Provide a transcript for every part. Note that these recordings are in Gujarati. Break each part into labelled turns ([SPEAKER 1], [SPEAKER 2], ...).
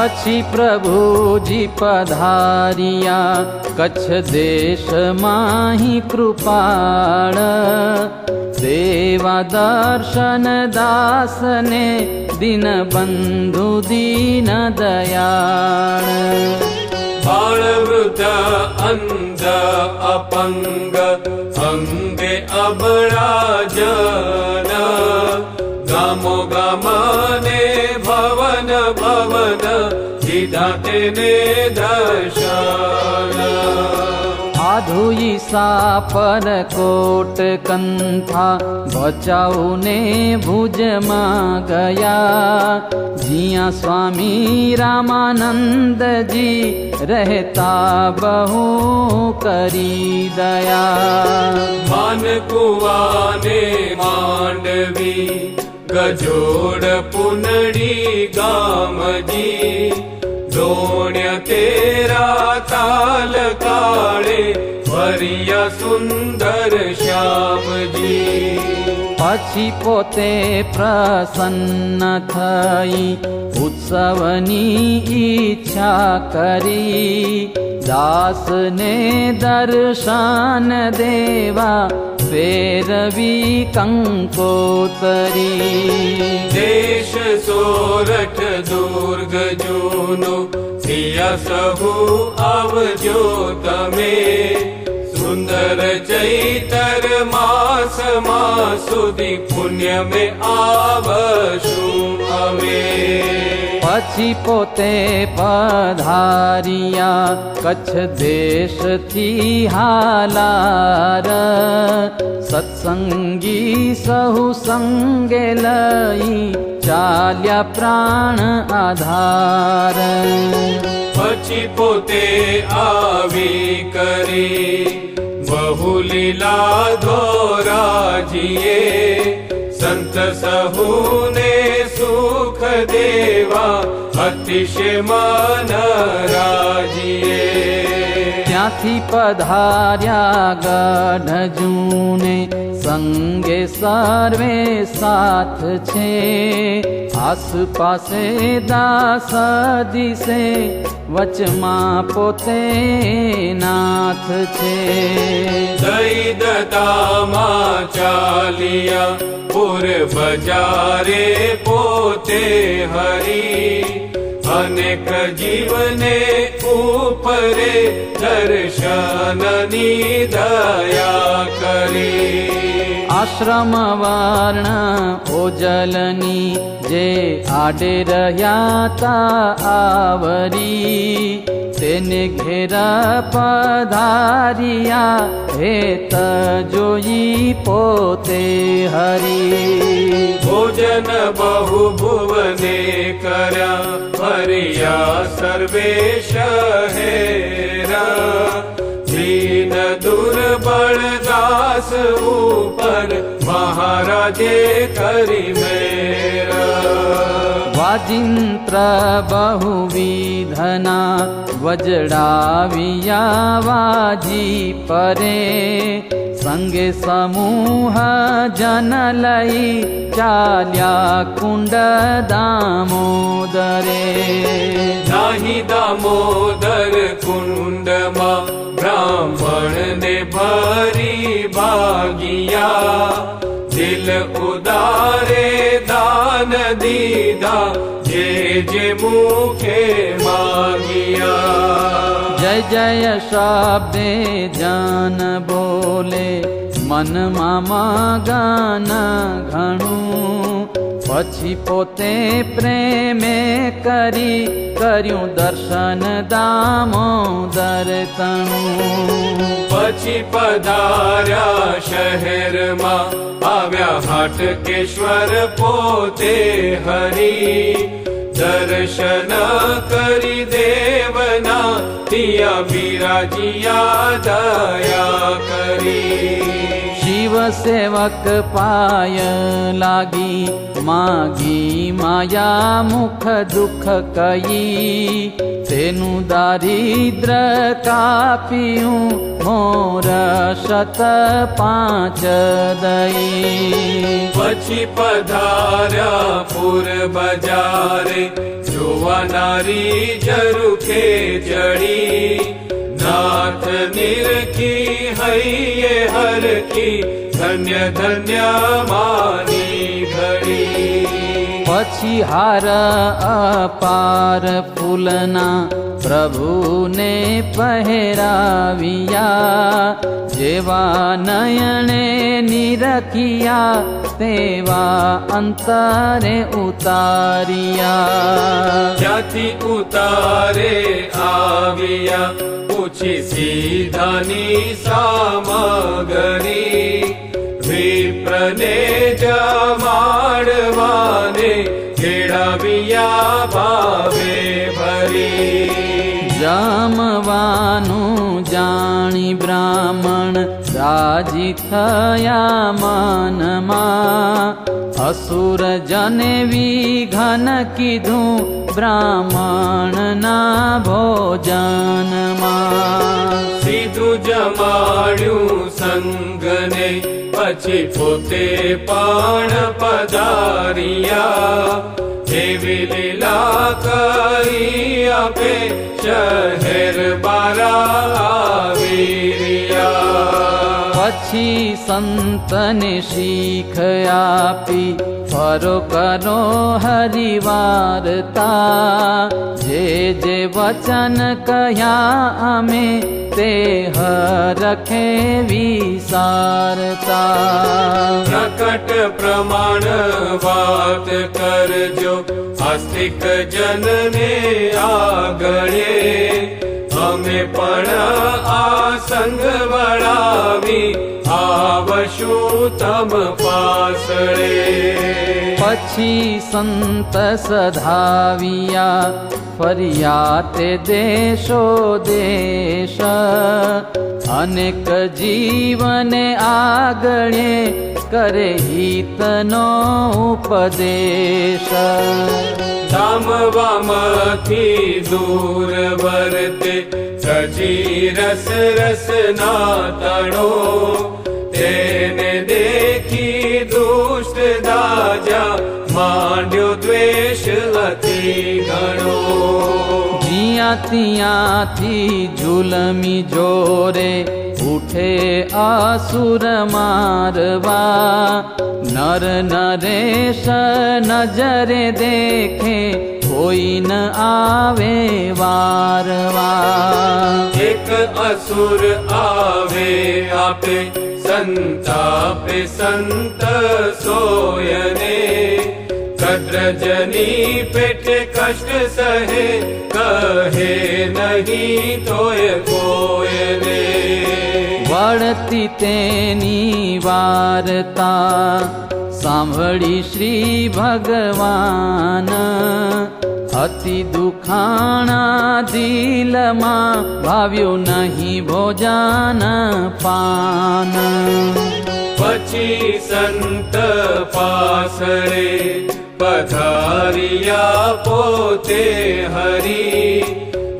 [SPEAKER 1] પછી પ્રભુજી પધાર્યા કચ્છ દેશમાં કૃપાળ, દેવા દર્શન દાસને દીનબંધુ દીન દયાળ.
[SPEAKER 2] બાળ વૃદ્ધ અંધ અપંગ અંગે અબળા જન, ગામો ગામને ભવન ભવન દીધા તેને દર્શન.
[SPEAKER 1] આધુઈ સાપર કોટ કંથા ભચાઉ ને ભુજમાં ગયા, જ્યાં સ્વામી રામાનંદજી રહેતા બહુ કરી દયા.
[SPEAKER 2] માનકુવાને માંડવી ગજોડ પુનડી ગામજી, દોણ્ય તેરા તાલ કાળે ભર્યા સુંદર શ્યામજી.
[SPEAKER 1] પછી પોતે પ્રસન્ન થઈ ઉત્સવની ઈચ્છા કરી, દાસને દર્શન દેવા ફેરવી કંકોતરી.
[SPEAKER 2] દેશ સોરઠ દુર્ગ જૂનો પિયા સહુ આવજો તમે, સુંદર ચૈતર માસમાં સુધી પુણ્ય મેં આવશું અમે.
[SPEAKER 1] પછી પોતે પધાર્યા કચ્છ દેશથી હાલાર, સત્સંગી સહુ સંગે લઈ ચાલ્યા પ્રાણ આધાર.
[SPEAKER 2] પછી પોતે આવી કરી બહુ લીલા ધોરાજીએ, સંત સહુને સુખ દેવા અતિશય મન રાજીએ.
[SPEAKER 1] ત્યાંથી પધાર્યા ગઢજુને સંગે સર્વે સાથ છે, આસપાસે દાસ દિશે વચમાં પોતે નાથ છે.
[SPEAKER 2] દૈદતામાં ચાલિયા પુર બજારે પોતે હરી, અનેક જીવને ઉપરે દર્શનની દયા કરી.
[SPEAKER 1] આશ્રમ વર્ણ ઓજલની જે આડે રહ્યા તા આવરી, તેને ઘેરા પધાર્યા હેત જોઈ પોતે હરી.
[SPEAKER 2] ભોજન બહુ ભુવને કર્યા ફર્યા સર્વે શહેરા, દીન દુર્બળ દાસ ઉપર મહારાજે કરી મેરા.
[SPEAKER 1] વાજિંત્ર બહુવિધના વજડાવિયા વાજી પરે, સંગે સમૂહ જન લઈ ચાલ્યા કુંડ દામોદરે.
[SPEAKER 2] નાહી દામોદર કુંડમાં બ્રાહ્મણને ભરી ભાગિયા, દિલ ઉદારે દાન દીધા જે જે મુખે માગિયા.
[SPEAKER 1] જય જય શબ્દે જન બોલે મનમાં ગાન ઘણું, પછી પોતે પ્રેમે કર્યું દર્શન દામોદર તણું.
[SPEAKER 2] પછી પધાર્યા શહેરમાં આવ્યા હાટકેશ્વર પોતે હરી, દર્શન કરી દેવના તિયા બિરાજિયા દયા કરી.
[SPEAKER 1] શિવ સેવક પાય લાગી માગી માયા મુખ દુઃખ કઈ, તેનું દારિદ્ર કાપ્યું મોર શત પાંચ દઈ.
[SPEAKER 2] પછી પધાર્યા પુર બજારે જોવાનારી ઝરૂખે ચડી નાથ નિરખી હૈયે હરખી ધન્ય ધન્ય માની ઘડી
[SPEAKER 1] પછી હાર અપાર ફૂલના પ્રભુને પહેરાવ્યા જેવા નયણે નિરખિયા તેવા અંતરે ઉતારિયા
[SPEAKER 2] ક્યાંથી ઉતારે આવ્યા પૂછી સીધાની સામગરી વિપ્રને જમાડવાને કેળવ્યા ભાવે ભરી
[SPEAKER 1] જમવાનું જાણી બ્રાહ્મણ રાજી થયા મનમાં અસુર જને વિઘન કીધું બ્રાહ્મણના ભોજનમાં
[SPEAKER 2] સીધું જમાડ્યું સંગને પછી પોતે પણ પધાર્યા એવી લીલા કરી આપે શહેર બારા આવીર્યા
[SPEAKER 1] પછી સંતને શીખ આપી ફરો કરો હરિવારતા જે જે વચન કહ્યા અમે તે હરખે વિસારતા
[SPEAKER 2] પ્રકટ પ્રમાણ વાત કરજો આસ્તિક જનને આગળે અમે પણ આ સંગ વળાવી આવશું તમ પાસળે
[SPEAKER 1] પછી સંત સધાવ્યા ફર્યા તે દેશો દેશ અનેક જીવને આગળે કરે હિતનો ઉપદેશ
[SPEAKER 2] ધામવામાંથી દૂર વર્તે સજી રસ રસ ના તણો તેને દેખી દુષ્ટ દાજા માંડ્યો દ્વેષ અતિ ઘણો
[SPEAKER 1] જ્યાં ત્યાંથી ઝુલમી જોરે ઉઠે અસુર મારવા નર નરેશ નજરે દેખે કોઈ ન આવે વારવા
[SPEAKER 2] એક અસુર આવે આપે સંતાપે સંત સોયને કદ્રજની પેટે કષ્ટ સહે કહે નહીં તોય કોયને
[SPEAKER 1] વળતી તેની વાર્તા સાંભળી શ્રી ભગવાન અતિ દુખાણા દિલમાં ભાવ્યું નહીં ભોજન પાન
[SPEAKER 2] પછી સંત પાસળે પધાર્યા પોતે હરી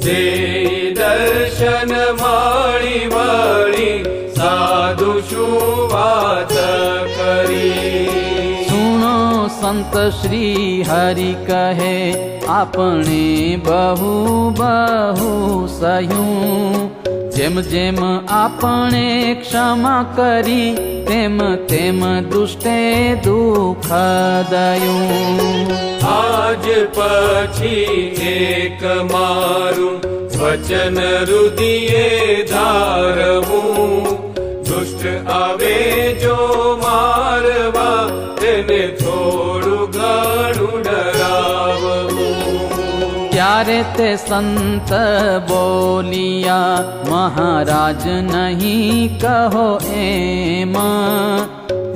[SPEAKER 2] જે દર્શન માળી વળી સાધુ શું વાત કરી
[SPEAKER 1] સુણો સંત શ્રી હરિ કહે આપણે બહુ બહુ સહ્યું જેમ જેમ આપણે ક્ષમા કરી તેમ તેમ દુષ્ટે દુઃખ દયું
[SPEAKER 2] આજ પછી એક મારું વચન રુદિયે ધારવું દુષ્ટ આવે જો મારવા તેને થોડું ઘણું ડરાવવું
[SPEAKER 1] ત્યારે તે સંત બોલિયા મહારાજ નહીં કહો એમ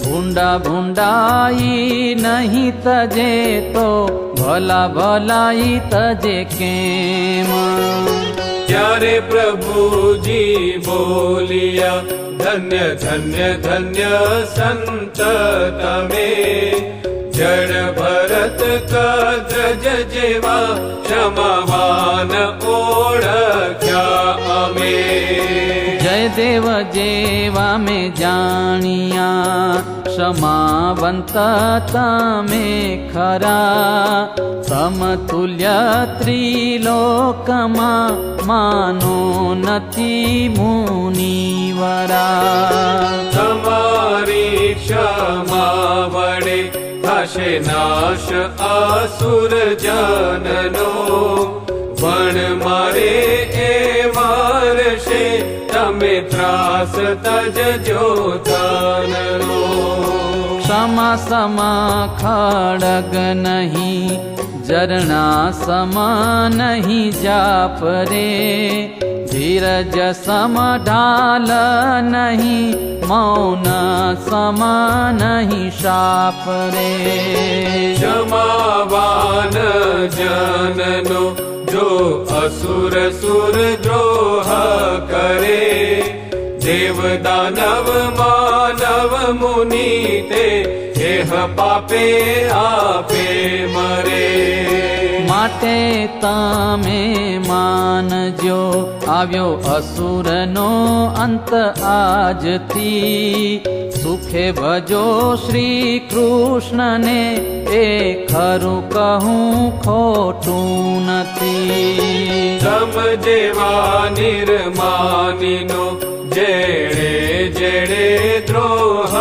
[SPEAKER 1] ભૂંડા ભૂંડાઈ નહીં તજે તો ભલા ભલાઈ તજે કેમ
[SPEAKER 2] ત્યારે પ્રભુજી બોલિયા ધન્ય ધન્ય ધન્ય સંત તમે જડ ભરત કદ્રજ જેવા ક્ષમાવાન ઓળખ્યા અમે
[SPEAKER 1] જય દેવ જેવા મેં જાણ્યા ક્ષમાવંત તમે ખરા સમતુલ્ય ત્રિલોકમાં માનો નથી મુનિવરા
[SPEAKER 2] તમારી ક્ષમા વડે થશે નાશ અસુર જનનો પણ મારે એ મારશે તમે ત્રાસ તજજો તનનો
[SPEAKER 1] ક્ષમા સમા ખડગ નહીં ઝરણા સમા નહીં જાપ રે ધીરજ સમ ઢાલ નહીં મૌન સમા નહીં શાપ રે
[SPEAKER 2] ક્ષમાવાન જનનો જો અસુર સુર દ્રોહ કરે દેવ દાનવ માનવ મુનિ તે એહ પાપે આપે મરે
[SPEAKER 1] માટે તમે માનજો આવ્યો અસુરનો અંત આજથી સુખે ભજો શ્રી કૃષ્ણને એ ખરું કહું ખોટું નથી
[SPEAKER 2] તમ જેવા નિર્માનીનો જેણે જેણે દ્રોહ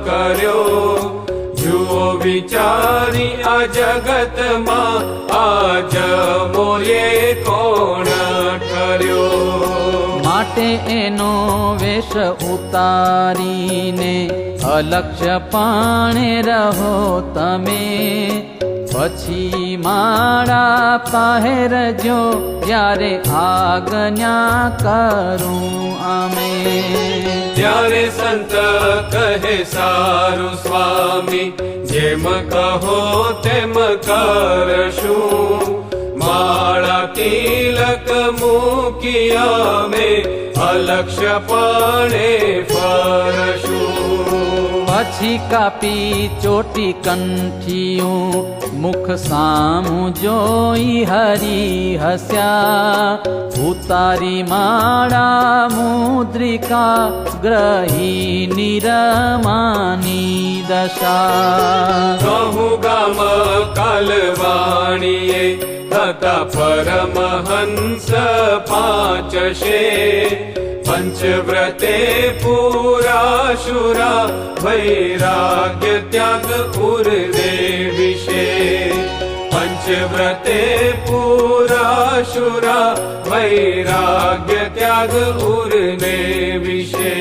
[SPEAKER 2] કર્યો જુઓ વિચારી આ જગતમાં આજ મોયે કોણ કર્યો
[SPEAKER 1] માટે એનો વેશ ઉતારીને અલક્ષ્ય પાણે રહો તમે પછી માળા પહેરજો જ્યારે આજ્ઞા કરું અમે
[SPEAKER 2] ત્યારે સંત કહે સારું સ્વામી જેમ કહો તેમ કરશું માળા તિલક મૂકિયા મેં અલક્ષ્ય પાણે ફરશું
[SPEAKER 1] પછી કાપી ચોટી કંઠિયું મુખ સામું જોઈ હરી હસ્યા ઉતારી માળા મુદ્રિકા ગ્રહી નિરમાની દશા
[SPEAKER 2] કહું ગામ કાલવાણીએ થતા પરમહંસ પાંચશે પંચવ્રતે પૂરા શુરા વૈરાગ્ય ત્યાગ ઉર્દે વિશે પંચવ્રતે પૂરા શુરા વૈરાગ્ય ત્યાગ ઉર્દે વિશે